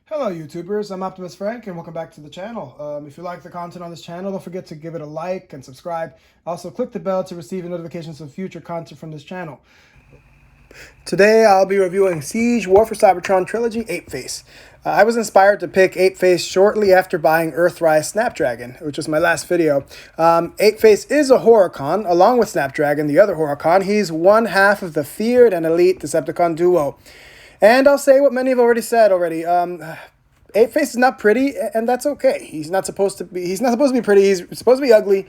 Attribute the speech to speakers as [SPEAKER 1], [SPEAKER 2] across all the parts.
[SPEAKER 1] Hello YouTubers, I'm Optimus Frank and welcome back to the channel. If you like the content on this channel, don't forget to give it a like and subscribe. Also click the bell to receive notifications of future content from this channel. Today I'll be reviewing Siege War for Cybertron Trilogy Apeface. I was inspired to pick Apeface shortly after buying Earthrise Snapdragon, which was my last video. Apeface is a Horrorcon, along with Snapdragon, the other Horrorcon. He's one half of the feared and elite Decepticon duo. And I'll say what many have already said already. Apeface is not pretty, and that's okay. He's not supposed to be pretty. He's supposed to be ugly.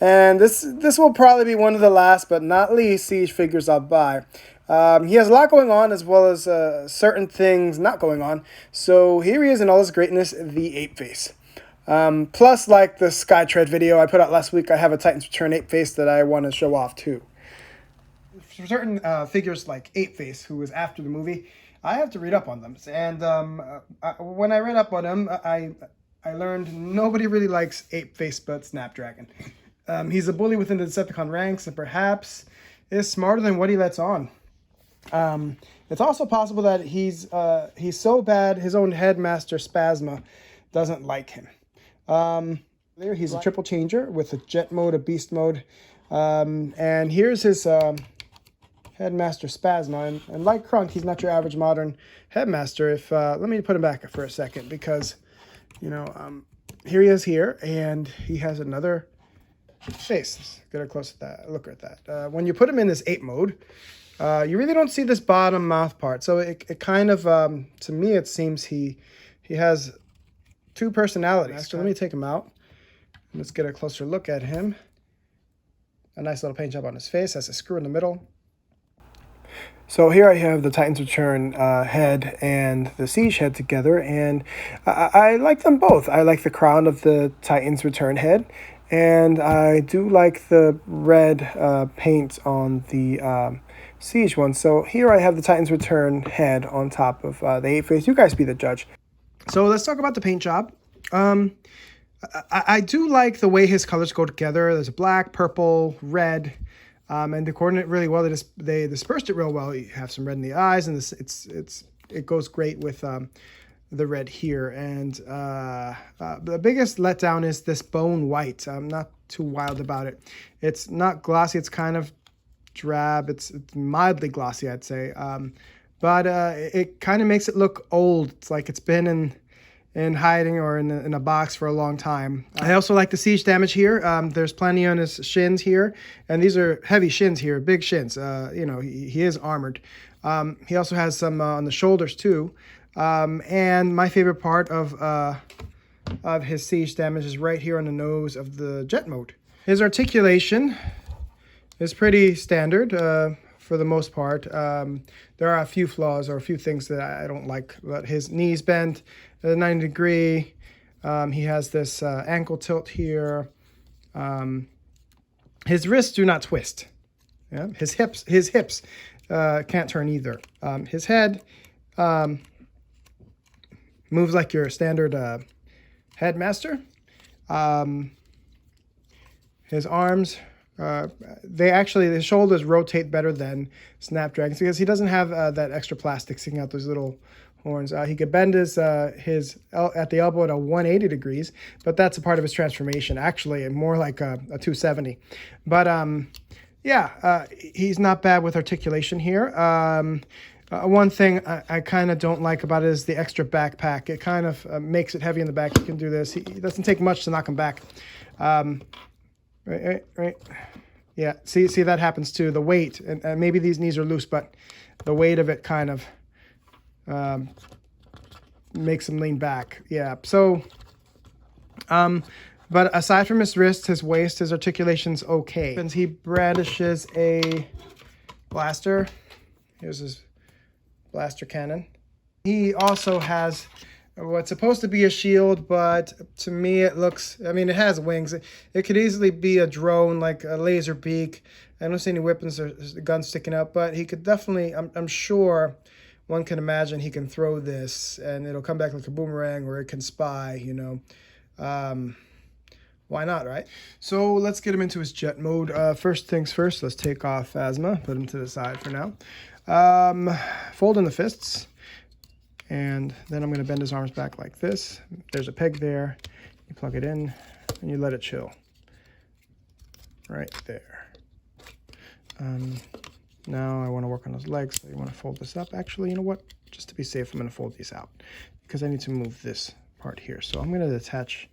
[SPEAKER 1] And this will probably be one of the last, but not least, Siege figures I'll buy. He has a lot going on, as well as certain things not going on. So here he is in all his greatness, the Apeface. Plus, like the Skytread video I put out last week, I have a Titans Return Apeface that I want to show off too. For certain figures like Apeface, who was after the movie, I have to read up on them. And when I read up on them, I learned nobody really likes Apeface but Snapdragon. He's a bully within the Decepticon ranks and perhaps is smarter than what he lets on. It's also possible that he's so bad his own headmaster Spasma doesn't like him. He's a triple changer with a jet mode, a beast mode, and here's his Headmaster Spasma, and like Crunk, he's not your average modern headmaster. If let me put him back for a second because, you know, here he is here, and he has another face. Let's get a close at that. Look at that. When you put him in this ape mode, you really don't see this bottom mouth part. So it kind of, to me, it seems he has two personalities. So let me take him out. Let's get a closer look at him. A nice little paint job on his face. Has a screw in the middle. So here I have the Titans Return head and the Siege head together, and I like them both. I like the crown of the Titans Return head, and I do like the red paint on the Siege one. So here I have the Titans Return head on top of the Apeface. You guys be the judge. So let's talk about the paint job. I do like the way his colors go together. There's a black, purple, red. And they coordinate really well. They dispersed it real well. You have some red in the eyes, and it goes great with the red here. And the biggest letdown is this bone white. I'm not too wild about it. It's not glossy. It's kind of drab. It's mildly glossy, I'd say. But it kind of makes it look old. It's like it's been in hiding or in a box for a long time. I also like the Siege damage here. There's plenty on his shins here, and these are heavy shins here, big shins. You know, he is armored. He also has some on the shoulders too. And my favorite part of his Siege damage is right here on the nose of the jet mode. His articulation is pretty standard for the most part. There are a few flaws or a few things that I don't like, but his knees bend at a 90 degree. He has this ankle tilt here. His wrists do not twist. Yeah? His hips can't turn either. His head moves like your standard headmaster. His arms, his shoulders rotate better than Snapdragon's because he doesn't have that extra plastic sticking out those little horns. He could bend his at the elbow at a 180 degrees, but that's a part of his transformation. Actually, more like a 270. But yeah, he's not bad with articulation here. One thing I kind of don't like about it is the extra backpack. It kind of makes it heavy in the back. He can do this. He doesn't take much to knock him back. Right. Yeah, see that happens too. The weight, and maybe these knees are loose, but the weight of it kind of makes him lean back. Yeah, so, but aside from his wrist, his waist, his articulation's okay. And he brandishes a blaster. Here's his blaster cannon. He also has what's supposed to be a shield, but to me it looks, I mean, it has wings. It could easily be a drone, like a laser beak. I don't see any weapons or guns sticking out, but he could definitely, I'm sure one can imagine he can throw this and it'll come back like a boomerang, or it can spy, you know. Why not, right? So let's get him into his jet mode. First things first, let's take off Phasma, put him to the side for now. Fold in the fists. And then I'm going to bend his arms back like this. There's a peg there. You plug it in and you let it chill. Right there. Now I want to work on those legs, so you want to fold this up. Actually, you know what? Just to be safe, I'm going to fold these out because I need to move this part here. So I'm going to attach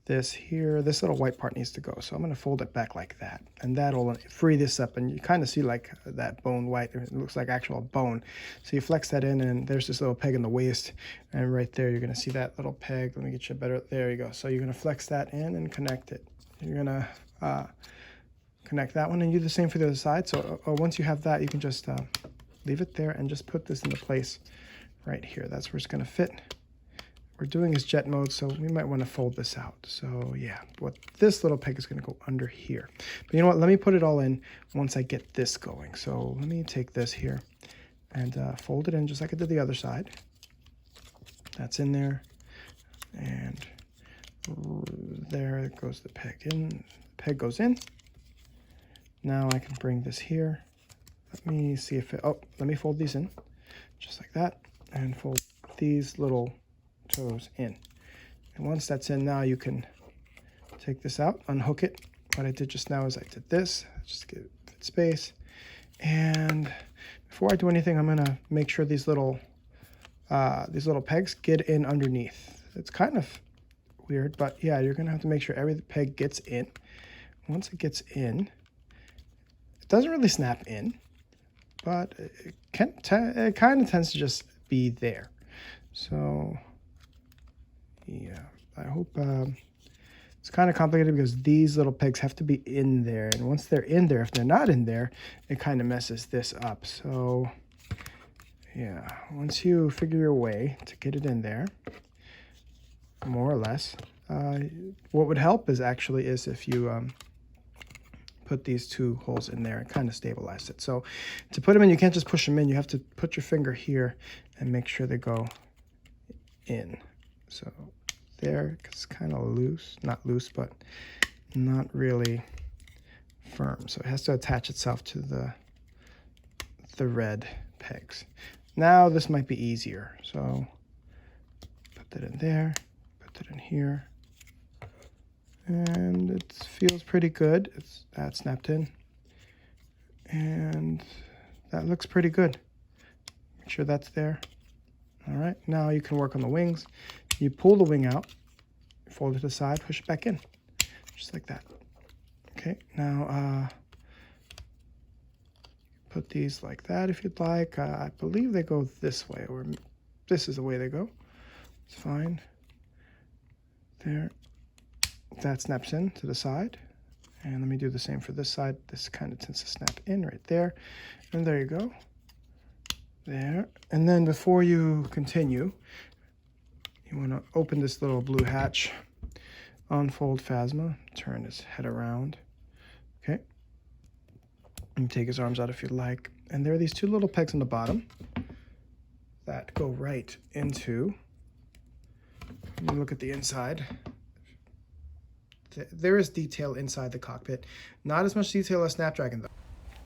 [SPEAKER 1] this here. This little white part needs to go. So I'm going to fold it back like that. And that'll free this up. And you kind of see like that bone white. It looks like actual bone. So you flex that in, and there's this little peg in the waist. And right there, you're going to see that little peg. Let me get you better. There you go. So you're going to flex that in and connect it. You're going to connect that one and do the same for the other side. So once you have that, you can just leave it there and just put this into place right here. That's where it's going to fit. We're doing is jet mode, so we might want to fold this out. So yeah, what this little peg is going to go under here. But you know what? Let me put it all in once I get this going. So let me take this here and fold it in just like I did the other side. That's in there. And there goes the peg in. The peg goes in. Now I can bring this here. Let me see if it, let me fold these in just like that and fold these little toes in. And once that's in, now you can take this out, unhook it. What I did just now is I did this, just to give it space. And before I do anything, I'm gonna make sure these little pegs get in underneath. It's kind of weird, but yeah, you're gonna have to make sure every peg gets in. Once it gets in, doesn't really snap in, but it kind of tends to just be there. So yeah, I hope it's kind of complicated because these little pegs have to be in there, and once they're in there, if they're not in there, it kind of messes this up. So yeah, once you figure your way to get it in there, more or less, what would help is if you put these two holes in there and kind of stabilize it. So to put them in, you can't just push them in. You have to put your finger here and make sure they go in. So there, it's kind of loose, not loose, but not really firm. So it has to attach itself to the red pegs. Now this might be easier. So put that in there, put that in here. And it feels pretty good. That snapped in. And that looks pretty good. Make sure that's there. All right, now you can work on the wings. You pull the wing out, fold it to the side, push it back in, just like that. Okay, now put these like that if you'd like. I believe they go this way, or this is the way they go. It's fine. There. That snaps in to the side. And let me do the same for this side. This kind of tends to snap in right there. And there you go. There. And then before you continue, you want to open this little blue hatch, unfold Phasma, turn his head around. Okay. And take his arms out if you'd like. And there are these two little pegs on the bottom that go right into, let me look at the inside. There is detail inside the cockpit. Not as much detail as Snapdragon, though.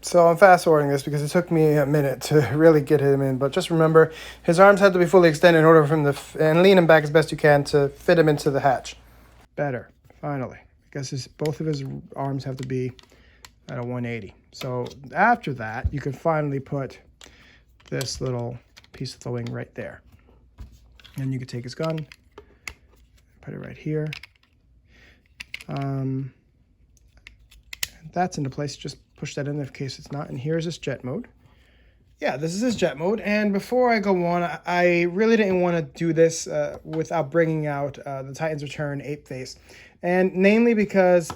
[SPEAKER 1] So I'm fast forwarding this because it took me a minute to really get him in. But just remember, his arms had to be fully extended in order for him to, and lean him back as best you can to fit him into the hatch. Better, finally. Because both of his arms have to be at a 180. So after that, you can finally put this little piece of the wing right there. And you can take his gun, put it right here. And that's into place. Just push that in case it's not. And here's his jet mode. Yeah, this is his jet mode. And before I go on, I really didn't want to do this without bringing out the Titans Return Apeface. And namely because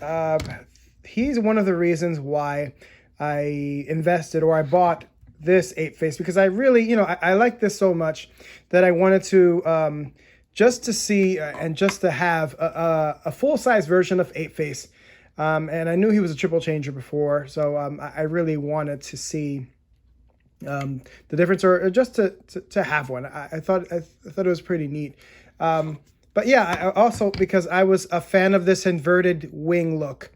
[SPEAKER 1] he's one of the reasons why I invested, or I bought this Apeface, because I really, I like this so much that I wanted to just to see and just to have a full-size version of Apeface. And I knew he was a triple changer before, so I really wanted to see the difference, or just to have one. I thought it was pretty neat. But yeah, I also, because I was a fan of this inverted wing look,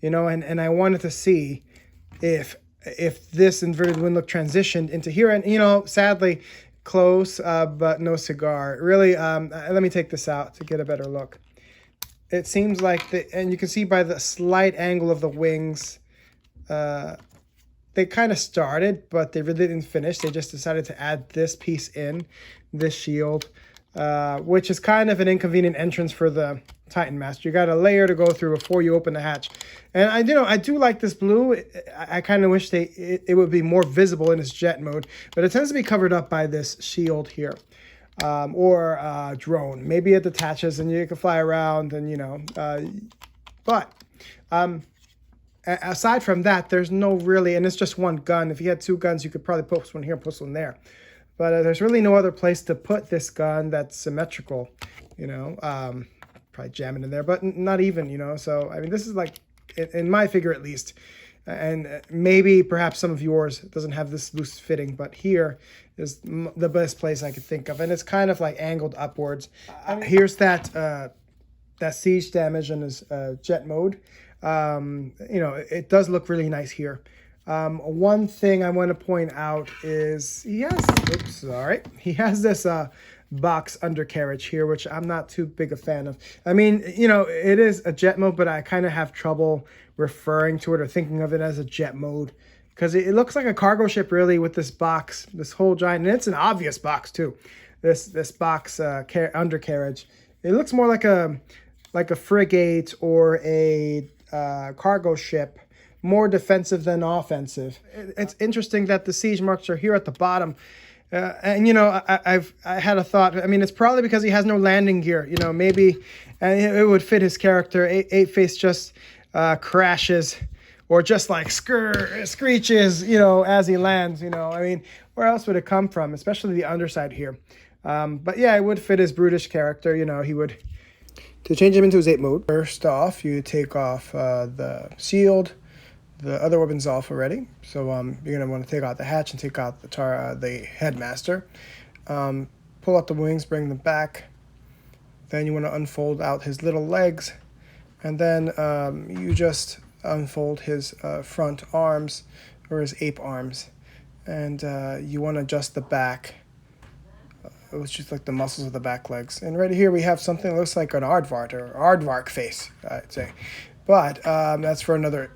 [SPEAKER 1] and I wanted to see if this inverted wing look transitioned into here. And sadly, close, but no cigar. Really, let me take this out to get a better look. It seems like, and you can see by the slight angle of the wings, they kind of started, but they really didn't finish. They just decided to add this piece in, this shield, which is kind of an inconvenient entrance for the Titan Master. You got a layer to go through before you open the hatch. And I do like this blue. I kind of wish it would be more visible in its jet mode, but it tends to be covered up by this shield here, or drone. Maybe it detaches and you can fly around, and but aside from that, there's no really, and it's just one gun. If you had two guns, you could probably post one here and post one there. But there's really no other place to put this gun that's symmetrical, probably jam it in there, but not even, So, I mean, this is like, in my figure at least, and maybe perhaps some of yours doesn't have this loose fitting, but here is the best place I could think of. And it's kind of like angled upwards. Here's that siege damage in his jet mode. It does look really nice here. One thing I want to point out is he has this box undercarriage here, which I'm not too big a fan of. I mean, it is a jet mode, but I kind of have trouble referring to it or thinking of it as a jet mode, because it looks like a cargo ship really, with this box, this whole giant, and it's an obvious box too. This box undercarriage. It looks more like a frigate or a cargo ship, more defensive than offensive. It's interesting that the siege marks are here at the bottom. And I had a thought. I mean, it's probably because he has no landing gear. Maybe it would fit his character. Apeface just crashes, or just like screeches, as he lands. I mean, where else would it come from? Especially the underside here. But yeah, it would fit his brutish character. He would. To change him into his ape mode, first off, you take off the shield. The other weapon's off already, so you're gonna want to take out the hatch and take out the headmaster. Pull out the wings, bring them back. Then you want to unfold out his little legs, and then you just unfold his front arms, or his ape arms, and you want to adjust the back. It's just like the muscles of the back legs. And right here we have something that looks like an aardvark, or aardvark face, I'd say. But that's for another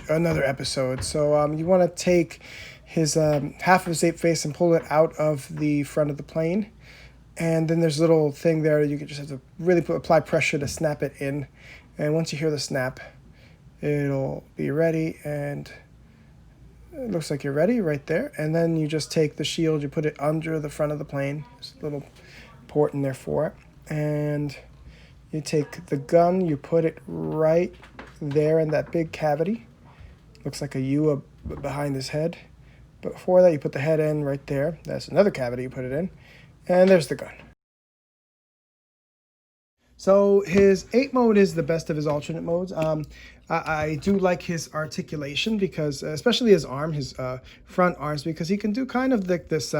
[SPEAKER 1] episode. So you want to take his half of his ape face and pull it out of the front of the plane. And then there's a little thing there. You just have to really apply pressure to snap it in. And once you hear the snap, it'll be ready. And it looks like you're ready right there. And then you just take the shield, you put it under the front of the plane. There's a little port in there for it. And you take the gun, you put it right there in that big cavity. Looks like a U behind his head. But before that, you put the head in right there. That's another cavity you put it in. And there's the gun. So his ape mode is the best of his alternate modes. I do like his articulation, because especially his arm, his front arms, because he can do kind of like this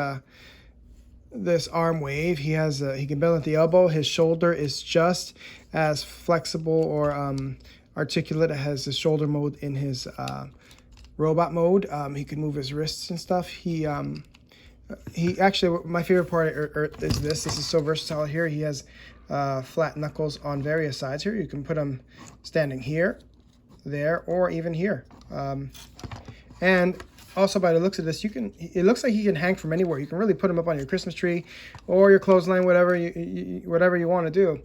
[SPEAKER 1] arm wave. He can bend at the elbow. His shoulder is just as flexible or articulate as his shoulder mode in his robot mode. He can move his wrists and stuff. He actually, my favorite part is this. This is so versatile here. He has flat knuckles on various sides here. You can put them standing here, there, or even here. And also, by the looks of this, it looks like he can hang from anywhere. You can really put him up on your Christmas tree or your clothesline, whatever you want to do.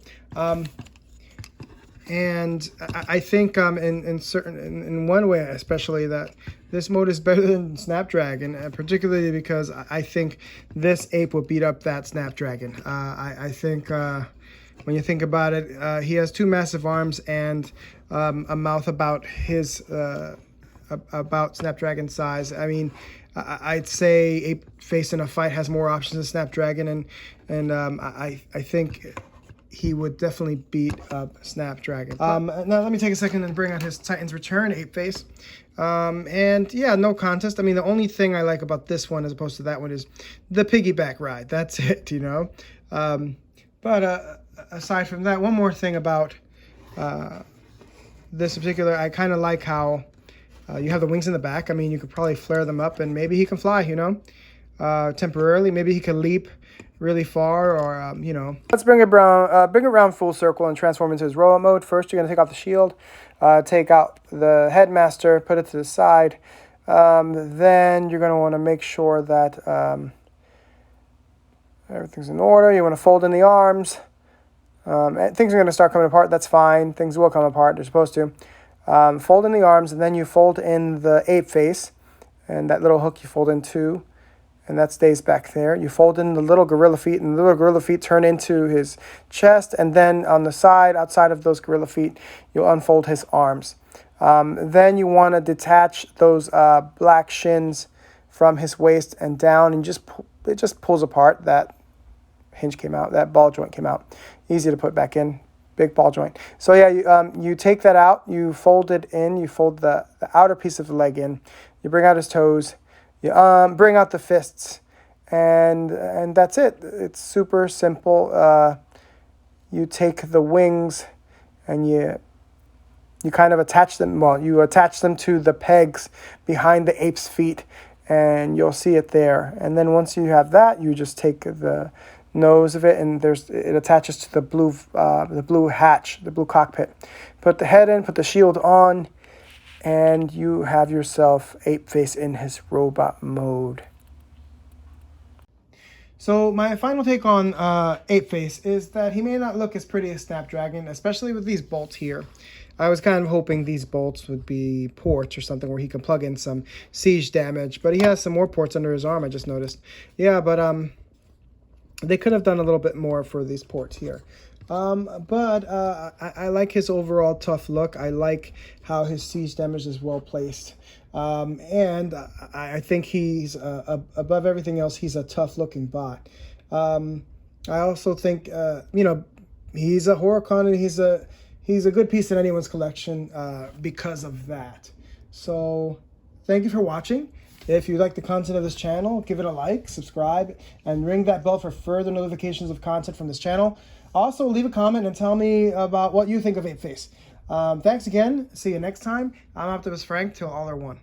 [SPEAKER 1] And I think in one way especially, that this mode is better than Snapdragon, particularly because I think this ape will beat up that Snapdragon. I think when you think about it, he has two massive arms and a mouth about his about Snapdragon size. I mean, I'd say Apeface in a fight has more options than Snapdragon, and I think he would definitely beat up Snapdragon. Now let me take a second and bring out his Titan's Return Apeface. And yeah, no contest. I mean, the only thing I like about this one as opposed to that one is the piggyback ride. That's it, But aside from that, one more thing about this particular, I kind of like how you have the wings in the back. I mean, you could probably flare them up and maybe he can fly, temporarily. Maybe he could leap really far, or you know. Let's bring it around full circle and transform into his robot mode. First, you're gonna take off the shield, take out the headmaster, put it to the side. Then you're gonna want to make sure that everything's in order. You want to fold in the arms. And things are going to start coming apart. That's fine. Things will come apart. They're supposed to. Fold in the arms, and then you fold in the ape face. And that little hook you fold in too. And that stays back there. You fold in the little gorilla feet, and the little gorilla feet turn into his chest. And then on the side, outside of those gorilla feet, you'll unfold his arms. Then you want to detach those black shins from his waist and down. And it just pulls apart. That hinge came out. That ball joint came out. Easy to put back in. Big ball joint. So yeah, you take that out. You fold it in. You fold the outer piece of the leg in. You bring out his toes. You bring out the fists, and that's it. It's super simple. You take the wings, and you kind of attach them. Well, you attach them to the pegs behind the ape's feet, and you'll see it there. And then once you have that, you just take the nose of it, and it attaches to the blue hatch, the blue cockpit. Put the head in, put the shield on, and you have yourself Apeface in his robot mode. So my final take on Apeface is that he may not look as pretty as Snapdragon, especially with these bolts here. I was kind of hoping these bolts would be ports or something where he can plug in some siege damage, but he has some more ports under his arm, I just noticed. Yeah, but they could have done a little bit more for these ports here. I like his overall tough look. I like how his siege damage is well placed. And I think he's, above everything else, he's a tough looking bot. I also think, you know, he's a Horrorcon, and he's a good piece in anyone's collection because of that. So thank you for watching. If you like the content of this channel, give it a like, subscribe, and ring that bell for further notifications of content from this channel. Also, leave a comment and tell me about what you think of Apeface. Thanks again. See you next time. I'm Optimus Frank. Till all are one.